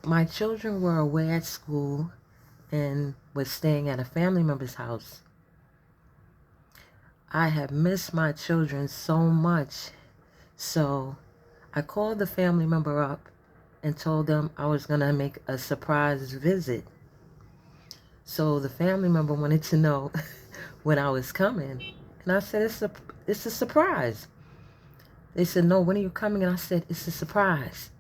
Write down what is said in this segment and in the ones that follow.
My children were away at school and was staying at a family member's house. I had missed my children so much, so I called the family member up and told them I was going to make a surprise visit. So the family member wanted to know when I was coming. And I said, it's a surprise. They said, no, when are you coming? And I said, it's a surprise.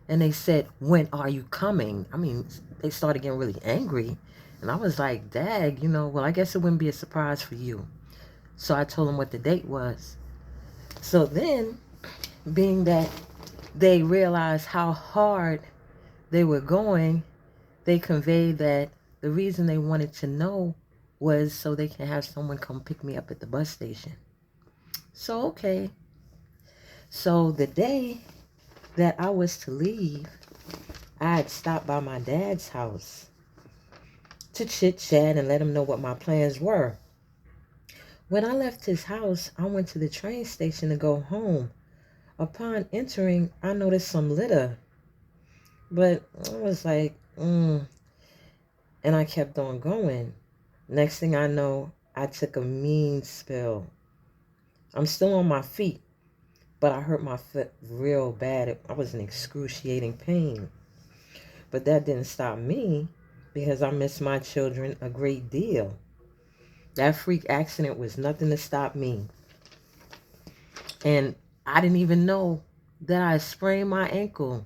And they said, when are you coming? I mean, they started getting really angry. And I was like, dag, well, I guess it wouldn't be a surprise for you. So I told them what the date was. So then, being that they realized how hard they were going, they conveyed that the reason they wanted to know was so they can have someone come pick me up at the bus station. So, okay. So the day that I was to leave, I had stopped by my dad's house to chit-chat and let him know what my plans were. When I left his house, I went to the train station to go home. Upon entering, I noticed some litter. But I was like, and I kept on going. Next thing I know, I took a mean spill. I'm still on my feet, but I hurt my foot real bad. I was in excruciating pain. But that didn't stop me because I miss my children a great deal. That freak accident was nothing to stop me. And I didn't even know that I sprained my ankle.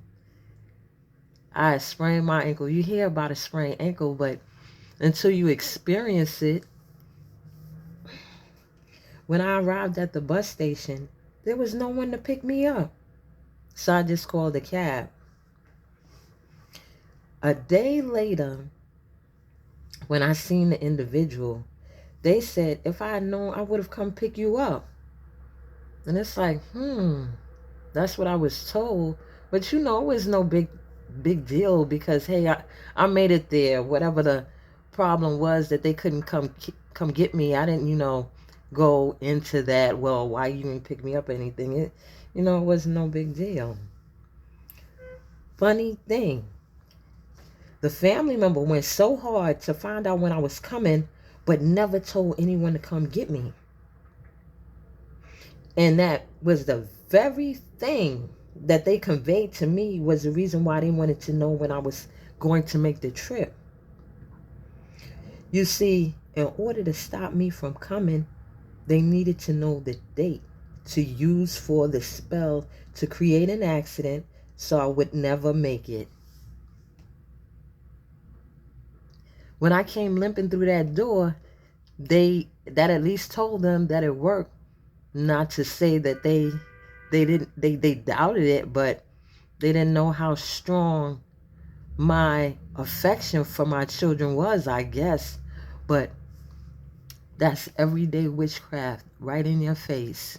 I sprained my ankle. You hear about a sprained ankle, but until you experience it, when I arrived at the bus station, there was no one to pick me up. So I just called a cab. A day later, when I seen the individual, they said, if I had known, I would have come pick you up. And it's like, that's what I was told. But it was no big deal because, hey, I made it there. Whatever the problem was that they couldn't come get me, I didn't, go into that, well, why you didn't pick me up or anything. It was no big deal. Funny thing, the family member went so hard to find out when I was coming, but never told anyone to come get me. And that was the very thing that they conveyed to me was the reason why they wanted to know when I was going to make the trip. You see, in order to stop me from coming, they needed to know the date to use for the spell to create an accident so I would never make it. When I came limping through that door, that at least told them that it worked. Not to say that they doubted it, but they didn't know how strong my affection for my children was, I guess. But that's everyday witchcraft right in your face.